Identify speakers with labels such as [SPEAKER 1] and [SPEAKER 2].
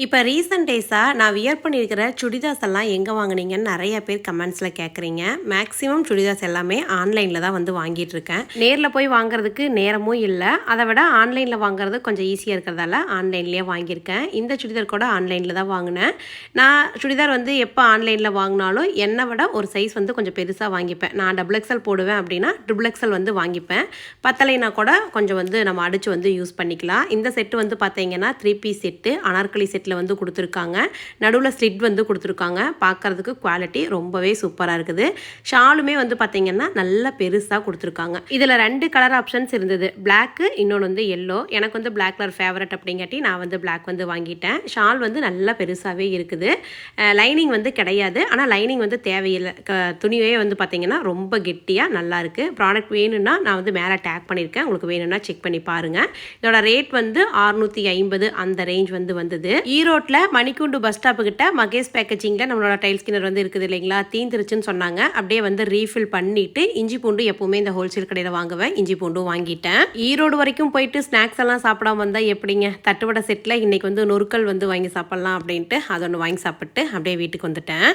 [SPEAKER 1] இப்போ ரீசெண்ட் டேஸாக நான் வியர் பண்ணியிருக்கிற சுடிதார்ஸ் எல்லாம் எங்கே வாங்குனீங்கன்னு நிறைய பேர் கமெண்ட்ஸில் கேட்குறீங்க. மேக்ஸிமம் சுடிதார்ஸ் எல்லாமே ஆன்லைனில் தான் வந்து வாங்கிட்டுருக்கேன். நேரில் போய் வாங்குறதுக்கு நேரமும் இல்லை. அதை விட ஆன்லைனில் வாங்குறது கொஞ்சம் ஈஸியாக இருக்கிறதால ஆன்லைன்லேயே வாங்கியிருக்கேன். இந்த சுடிதார் கூட ஆன்லைனில் தான் வாங்கினேன். நான் சுடிதார் வந்து எப்போ ஆன்லைனில் வாங்கினாலும் என்னை விட ஒரு சைஸ் வந்து கொஞ்சம் பெருசாக வாங்கிப்பேன். நான் XXL போடுவேன் அப்படின்னா XXL வந்து வாங்கிப்பேன். பத்தலைனா கூட கொஞ்சம் வந்து நம்ம அடித்து வந்து யூஸ் பண்ணிக்கலாம். இந்த செட்டு வந்து பார்த்தீங்கன்னா 3 பீஸ் செட்டு அனார்கலி செட் வந்து கொடுத்துருக்காங்க. நடுவில் ஸ்லிட் வந்து கொடுத்துருக்காங்க. பார்க்கறதுக்கு குவாலிட்டி ரொம்பவே சூப்பராக இருக்குது. ஷாலுமே வந்து பார்த்தீங்கன்னா நல்லா பெருசாக கொடுத்துருக்காங்க. இதில் 2 கலர் ஆப்ஷன்ஸ் இருந்தது. பிளாக்கு, இன்னொன்று வந்து எல்லோ. எனக்கு வந்து பிளாக் கலர் ஃபேவரட் அப்படிங்காட்டி நான் வந்து பிளாக் வந்து வாங்கிட்டேன். ஷால் வந்து நல்லா பெருசாகவே இருக்குது. லைனிங் வந்து கிடையாது. ஆனால் லைனிங் வந்து தேவையில்லை. துணியே வந்து பார்த்தீங்கன்னா ரொம்ப கெட்டியாக நல்லா இருக்குது. ப்ராடக்ட் வேணும்னா நான் வந்து மேலே டேக் பண்ணியிருக்கேன். உங்களுக்கு வேணும்னா செக் பண்ணி பாருங்கள். இதோட ரேட் வந்து 650 அந்த ரேஞ்ச் வந்து வந்தது. ஈரோட்டில் மணிக்கூண்டு பஸ் ஸ்டாப்பு கிட்ட மகேஷ் பேக்கேஜிங்கில் நம்மளோட டைல் ஸ்கின்னர் வந்து இருக்குது இல்லைங்களா, தீந்துருச்சுன்னு சொன்னாங்க. அப்படியே வந்து ரீஃபில் பண்ணிட்டு இஞ்சி பூண்டு எப்பவுமே இந்த ஹோல்சேல் கடையில் வாங்குவேன். இஞ்சி பூண்டும் வாங்கிட்டேன். ஈரோடு வரைக்கும் போயிட்டு ஸ்நாக்ஸ் எல்லாம் சாப்பிடாம வந்தால் எப்படிங்க, தட்டுவடை செட்டில் இன்னைக்கு வந்து நொறுக்கல் வந்து வாங்கி சாப்பிட்லாம் அப்படின்ட்டு அதை ஒன்று வாங்கி சாப்பிட்டு அப்படியே வீட்டுக்கு வந்துட்டேன்.